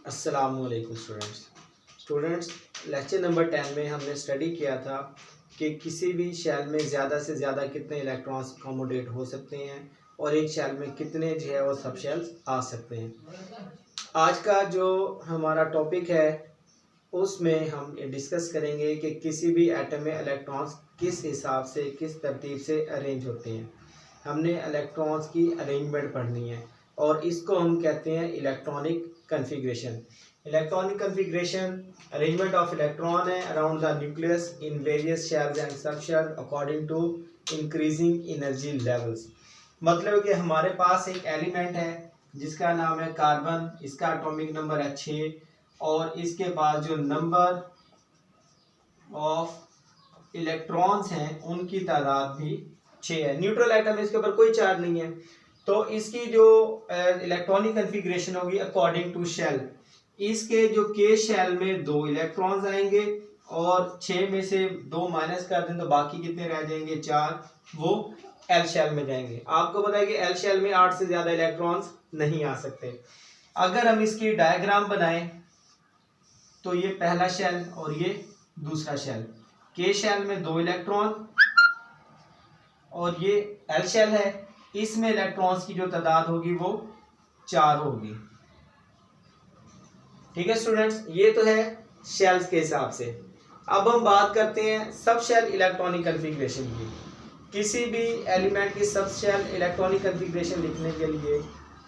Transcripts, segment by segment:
अस्सलामुअलैकुम students lecture number 10 में हमने स्टडी किया था कि किसी भी शेल में ज़्यादा से ज़्यादा कितने इलेक्ट्रॉन्स अकोमोडेट हो सकते हैं और एक शेल में कितने जो है वो सब शेल्स आ सकते हैं। आज का जो हमारा टॉपिक है उसमें हम डिस्कस करेंगे कि किसी भी एटम में इलेक्ट्रॉन्स किस हिसाब से किस तरतीब से अरेंज होते हैं। हमने इलेक्ट्रॉन्स की अरेंजमेंट पढ़नी है और इसको हम कहते हैं electronic configuration. Electronic configuration arrangement of electron है around the nucleus in various shells and sub shells according to increasing energy levels. मतलब कि हमारे पास एक एलिमेंट है जिसका नाम है कार्बन, इसका एटॉमिक नंबर है 6 और इसके पास जो नंबर ऑफ इलेक्ट्रॉन्स हैं उनकी तादाद भी 6 है। न्यूट्रल एटम है, इसके ऊपर कोई चार्ज नहीं है, तो इसकी जो इलेक्ट्रॉनिक कन्फिग्रेशन होगी अकॉर्डिंग टू शेल। इसके जो के शेल में 2 इलेक्ट्रॉन्स आएंगे और 6 में से 2 माइनस कर दें तो बाकी कितने रह जाएंगे 4, वो एल शेल में जाएंगे। आपको पता है कि एल शेल में 8 से ज़्यादा इलेक्ट्रॉन्स नहीं आ सकते। अगर हम इसकी डायग्राम बनाएं तो ये पहला शेल और ये दूसरा शेल। के शेल में 2 इलेक्ट्रॉन और ये एल शेल है, इसमें इलेक्ट्रॉन्स की जो तादाद होगी वो 4 होगी। ठीक है स्टूडेंट्स, ये तो है शेल्स के हिसाब से। अब हम बात करते हैं सब शेल इलेक्ट्रॉनिक कन्फिग्रेशन की। किसी भी एलिमेंट की सब शेल इलेक्ट्रॉनिक कन्फिग्रेशन लिखने के लिए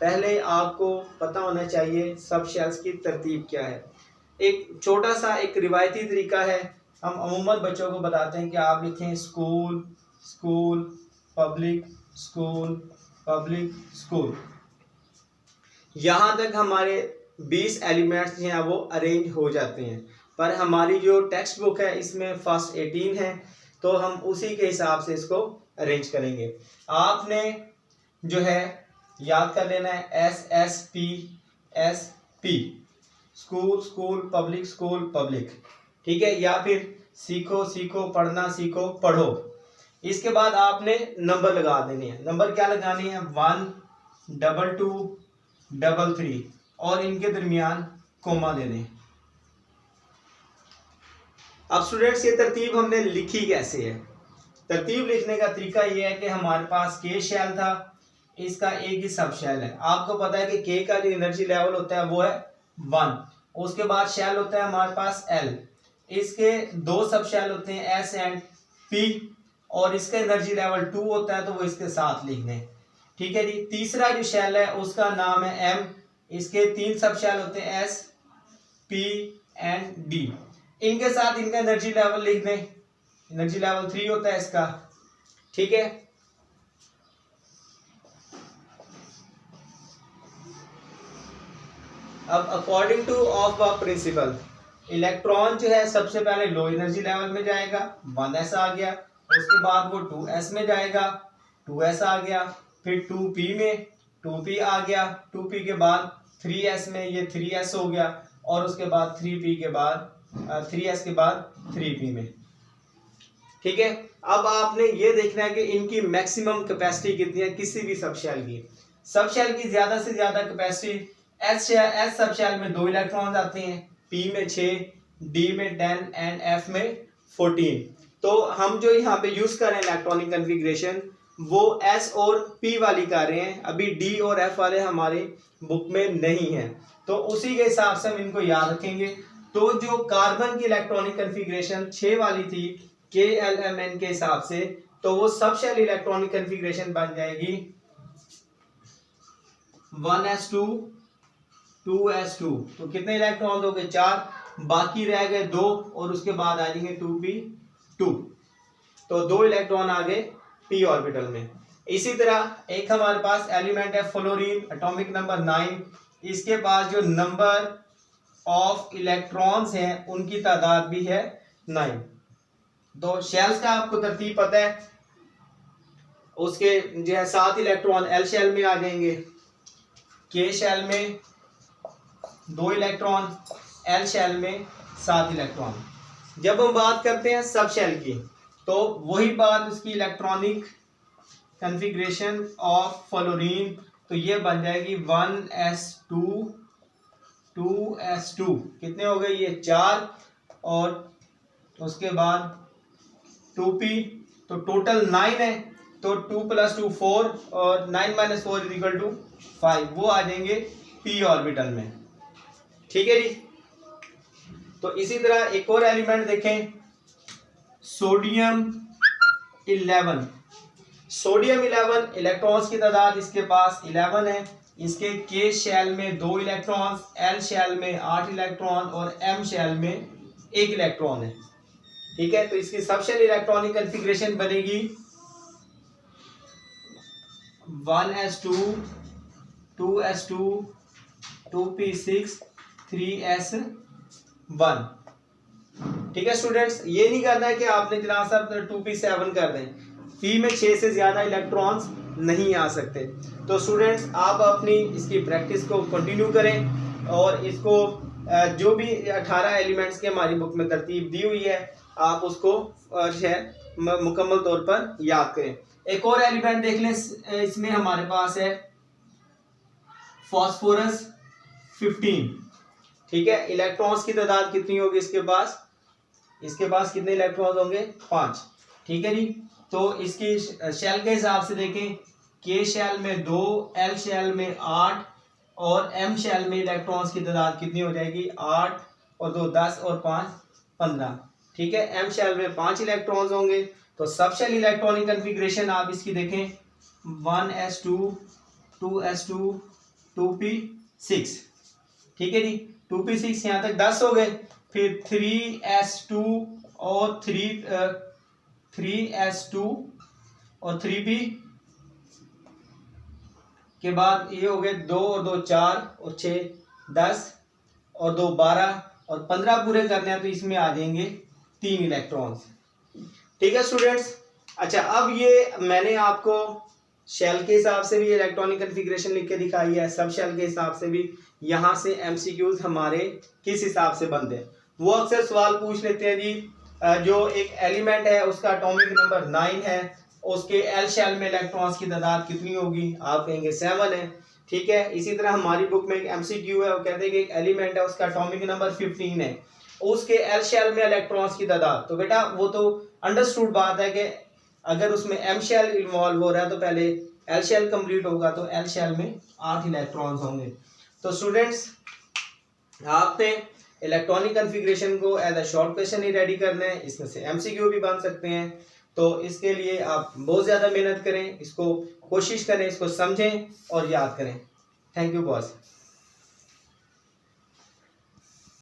पहले आपको पता होना चाहिए सब शेल्स की तरतीब क्या है। एक छोटा सा एक रिवायती तरीका है, हम अमूमन बच्चों को बताते हैं कि आप लिखें school school public school public school. यहाँ तक हमारे 20 एलिमेंट्स हैं वो अरेंज हो जाते हैं, पर हमारी जो टेक्स्ट बुक है इसमें फर्स्ट 18 है, तो हम उसी के हिसाब से इसको अरेंज करेंगे। आपने जो है याद कर लेना है SSP स्कूल स्कूल पब्लिक, ठीक है, या फिर सीखो सीखो पढ़ना सीखो पढ़ो। इसके बाद आपने नंबर लगा देने हैं। नंबर क्या लगाने हैं 1 2 2 3 और इनके दरमियान कोमा दे दें। अब स्टूडेंट्स ये तरतीब हमने लिखी कैसे है। तरतीब लिखने का तरीका ये है कि हमारे पास के शेल था, इसका एक ही सब शेल है। आपको पता है कि के का जो एनर्जी लेवल होता है वो है 1। उसके बाद शेल होता है हमारे पास एल, इसके 2 सब शेल होते हैं एस एंड पी और इसका एनर्जी लेवल 2 होता है, तो वो इसके साथ लिख दें। ठीक है जी। तीसरा जो शेल है उसका नाम है एम, इसके 3 सब शेल होते हैं एस पी एंड डी, इनके साथ इनका एनर्जी लेवल लिख दें। एनर्जी लेवल 3 होता है इसका। ठीक है, अब according to of the principle electron जो है सबसे पहले लो एनर्जी लेवल में जाएगा, 1s आ गया, उसके बाद वो 2s में जाएगा, 2s आ गया, फिर 2p में 2p आ गया, 2p के बाद 3s में ये 3s हो गया और उसके बाद 3p के बाद 3s के बाद 3p में। ठीक है, अब आपने ये देखना है कि इनकी मैक्सिमम कैपेसिटी कितनी है किसी भी सब शेल की। सब शेल की ज्यादा से ज्यादा कैपेसिटी एस सब शेल में 2 इलेक्ट्रॉन्स आते हैं, P में 6, D में 10 एंड F में 14। तो हम जो यहाँ पे यूज कर रहे हैं इलेक्ट्रॉनिक कन्फिग्रेशन वो S और P वाली कर रहे हैं, अभी D और F वाले हमारे बुक में नहीं है, तो उसी के हिसाब से हम इनको याद रखेंगे। तो जो कार्बन की इलेक्ट्रॉनिक कन्फिग्रेशन 6 वाली थी KLMN के हिसाब से, तो वो सब शेल इलेक्ट्रॉनिक कन्फिग्रेशन बन जाएगी 1s2 2s2। तो कितने इलेक्ट्रॉन हो गए 4, बाकी रह गए 2 और उसके बाद आ जाएंगे 2p2, तो 2 इलेक्ट्रॉन आ गए p ऑर्बिटल में। इसी तरह एक हमारे पास एलिमेंट है फ्लोरीन, एटॉमिक नंबर 9, इसके पास जो नंबर ऑफ इलेक्ट्रॉन्स हैं उनकी तादाद भी है 9। तो शेल्स का आपको तरतीब पता है, उसके जो है 7 इलेक्ट्रॉन एल शेल में आ जाएंगे, के शेल में 2 इलेक्ट्रॉन, एल शेल में 7 इलेक्ट्रॉन। जब हम बात करते हैं सब शेल की तो वही बात उसकी इलेक्ट्रॉनिक कन्फिग्रेशन ऑफ फ्लोरीन, तो ये बन जाएगी 1s2 2s2 कितने हो गए ये 4, और उसके बाद 2p, तो टोटल 9 है, तो 2 + 2 4 और 9 - 4 = 5, वो आ जाएंगे p ऑर्बिटल में। ठीक है जी। तो इसी तरह एक और एलिमेंट देखें, सोडियम 11। सोडियम 11 इलेक्ट्रॉन्स की तादाद इसके पास 11 है। इसके के शेल में 2 इलेक्ट्रॉन्स, एल शेल में 8 इलेक्ट्रॉन और एम शेल में 1 इलेक्ट्रॉन है। ठीक है, तो इसकी सब शेल इलेक्ट्रॉनिक कॉन्फ़िगरेशन बनेगी 1s2 2s2 2p6 3s1। ठीक है स्टूडेंट्स, ये नहीं करना है कि आपने जनाब साहब 2p7 कर दें, p में 6 से ज्यादा इलेक्ट्रॉन्स नहीं आ सकते। तो स्टूडेंट्स आप अपनी इसकी प्रैक्टिस को कंटिन्यू करें और इसको जो भी 18 एलिमेंट्स की हमारी बुक में तरतीब दी हुई है आप उसको मुकम्मल तौर पर याद करें। एक और एलिमेंट देख लें, इसमें हमारे पास है फास्फोरस 15। ठीक है, इलेक्ट्रॉन्स की तादाद कितनी होगी इसके पास? इसके पास कितने इलेक्ट्रॉन्स होंगे? 5। ठीक है जी। तो इसकी शेल के हिसाब से देखें, के शेल में 2, एल शेल में 8 और एम शेल में इलेक्ट्रॉन्स की तादाद कितनी हो जाएगी? 8 और 2 10 और 5 15। ठीक है, एम शेल में 5 इलेक्ट्रॉन्स होंगे। तो सब शेल इलेक्ट्रॉनिक कॉन्फ़िगरेशन आप इसकी देखें 1s2 2s2 2p6। ठीक है जी, 2p6 यहाँ तक 10 हो गए। फिर 3s2 और 3s2 और 3p के बाद ये हो गए 2 और 2 4 और 6 10 और 2 12 और 15 पूरे करने हैं, तो इसमें आ जाएंगे 3 इलेक्ट्रॉन्स। ठीक है स्टूडेंट्स। अच्छा, अब ये मैंने आपको शेल के हिसाब से भी इलेक्ट्रॉनिक कॉन्फ़िगरेशन लिख के दिखाई है, सब शेल के हिसाब से भी। यहाँ से एमसीक्यूज हमारे किस हिसाब से बनते हैं, वो अक्सर सवाल पूछ लेते हैं जी। जो एक एलिमेंट है उसका एटॉमिक नंबर 9 है, उसके एल शेल में इलेक्ट्रॉन्स की तादाद कितनी होगी? आप कहेंगे 7 है। ठीक है, इसी तरह हमारी बुक में एक एमसीक्यू है, वो कहते हैं कि एक एलिमेंट है उसका एटॉमिक नंबर 15 है, उसके एल शेल में इलेक्ट्रॉन्स की तादाद। तो बेटा वो तो अंडरस्टूड बात है कि अगर उसमें एम शेल इन्वॉल्व हो रहा है तो पहले एल शेल कंप्लीट होगा, तो एल शेल में 8 इलेक्ट्रॉन्स होंगे। तो स्टूडेंट्स आपने इलेक्ट्रॉनिक कॉन्फ़िगरेशन को एज अ शॉर्ट क्वेश्चन ही रेडी करना है, इसमें से एमसीक्यू भी बन सकते हैं। तो इसके लिए आप बहुत ज़्यादा मेहनत करें, इसको कोशिश करें, इसको समझें और याद करें। Thank you boss.